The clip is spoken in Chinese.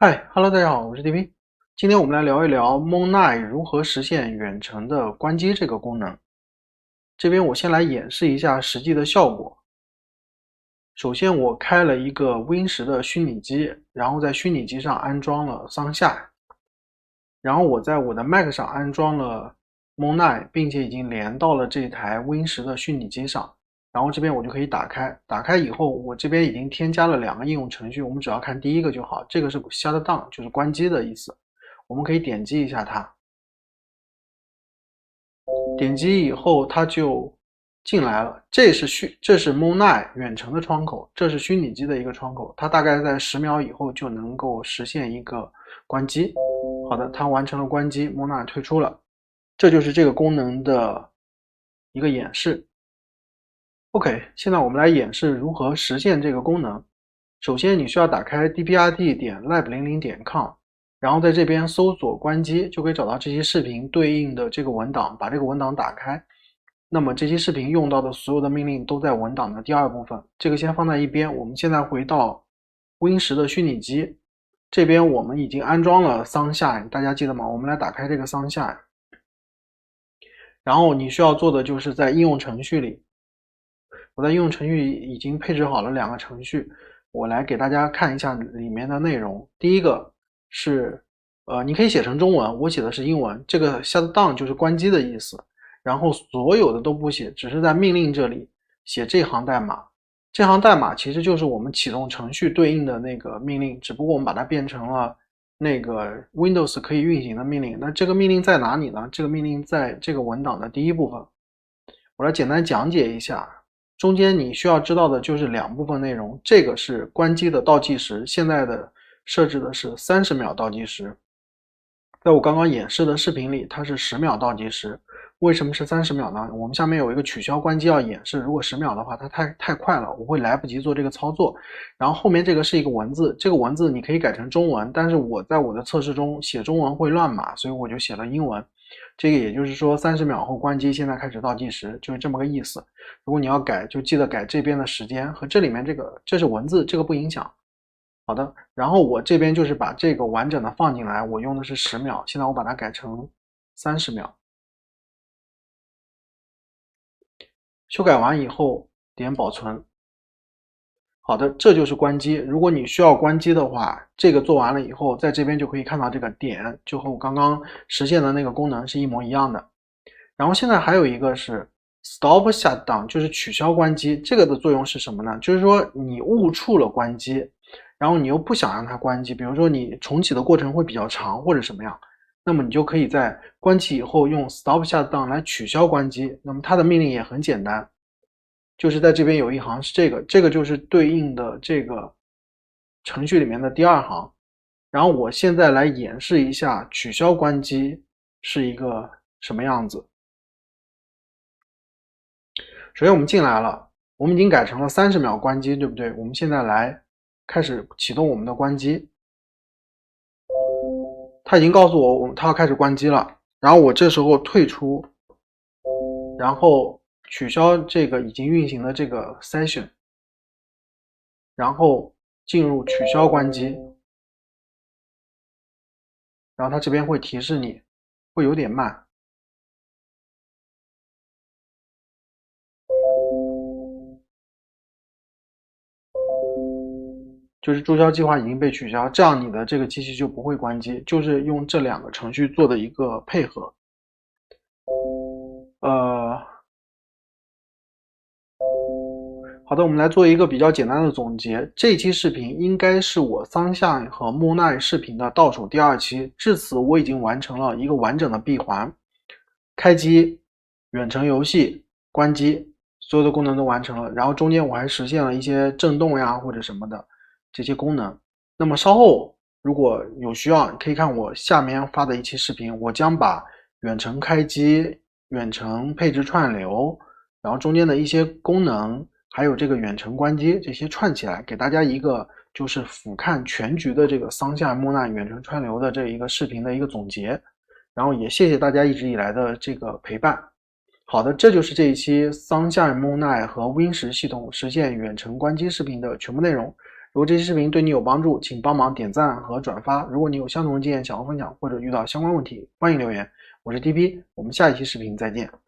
嗨，Hello，大家好，我是 DP。今天我们来聊一聊 Moonlight 如何实现远程的关机这个功能。这边我先来演示一下实际的效果。首先，我开了一个 Win10的虚拟机，然后在虚拟机上安装了 Sunshine，然后我在我的 Mac 上安装了 Moonlight，并且已经连到了这台 Win10的虚拟机上。然后这边我就可以打开，打开以后，我这边已经添加了2个应用程序，我们只要看第一个就好。这个是 shut down，就是关机的意思。我们可以点击一下它，点击以后它就进来了。这是 Moonlight 远程的窗口，这是虚拟机的一个窗口，它大概在10秒以后就能够实现一个关机。好的，它完成了关机 ，Moonlight 退出了。这就是这个功能的一个演示。OK， 现在我们来演示如何实现这个功能。首先，你需要打开 dprd.lab00.com， 然后在这边搜索关机，就可以找到这期视频对应的这个文档，把这个文档打开。那么这期视频用到的所有的命令都在文档的第2部分，这个先放在一边。我们现在回到 Win10的虚拟机，这边我们已经安装了 Sunshine， 大家记得吗？我们来打开这个 Sunshine， 然后你需要做的就是在应用程序里，我在应用程序里已经配置好了2个程序，我来给大家看一下里面的内容。第一个是，你可以写成中文，我写的是英文。这个 shut down 就是关机的意思，然后所有的都不写，只是在命令这里写这行代码。这行代码其实就是我们启动程序对应的那个命令，只不过我们把它变成了那个 Windows 可以运行的命令。那这个命令在哪里呢？这个命令在这个文档的第1部分。我来简单讲解一下。中间你需要知道的就是2部分内容，这个是关机的倒计时，现在的设置的是30秒倒计时。在我刚刚演示的视频里，它是10秒倒计时。为什么是30秒呢？我们下面有一个取消关机要演示，如果10秒的话，它太快了，我会来不及做这个操作。然后后面这个是一个文字，这个文字你可以改成中文，但是我在我的测试中写中文会乱码，所以我就写了英文。这个也就是说30秒后关机，现在开始倒计时，就是这么个意思。如果你要改，就记得改这边的时间和这里面这是文字，这个不影响。好的，然后我这边就是把这个完整的放进来，我用的是10秒，现在我把它改成30秒。修改完以后点保存。好的，这就是关机。如果你需要关机的话，这个做完了以后，在这边就可以看到这个点，就和我刚刚实现的那个功能是一模一样的。然后现在还有一个是 Stop Shutdown， 就是取消关机。这个的作用是什么呢？就是说你误触了关机，然后你又不想让它关机，比如说你重启的过程会比较长或者什么样，那么你就可以在关机以后用 Stop Shutdown 来取消关机。那么它的命令也很简单，就是在这边有一行是这个就是对应的这个程序里面的第2行。然后我现在来演示一下取消关机是一个什么样子。首先我们进来了，我们已经改成了30秒关机，对不对？我们现在来开始启动我们的关机。它已经告诉我它要开始关机了，然后我这时候退出，然后取消这个已经运行的这个 session， 然后进入取消关机，然后它这边会提示你，会有点慢。就是注销计划已经被取消，这样你的这个机器就不会关机，就是用这2个程序做的一个配合。好的，我们来做一个比较简单的总结。这期视频应该是我Sunshine和Moonlight视频的倒数第2期，至此我已经完成了一个完整的闭环，开机、远程游戏、关机，所有的功能都完成了。然后中间我还实现了一些震动呀或者什么的这些功能。那么稍后如果有需要，可以看我下面发的一期视频，我将把远程开机、远程配置串流，然后中间的一些功能，还有这个远程关机这些串起来，给大家一个就是俯瞰全局的这个Sunshine Moonlight远程串流的这一个视频的一个总结。然后也谢谢大家一直以来的这个陪伴。好的，这就是这一期Sunshine Moonlight和 Win10系统实现远程关机视频的全部内容。如果这期视频对你有帮助，请帮忙点赞和转发。如果你有相同的经验想要分享，或者遇到相关问题，欢迎留言。我是 TP，我们下一期视频再见。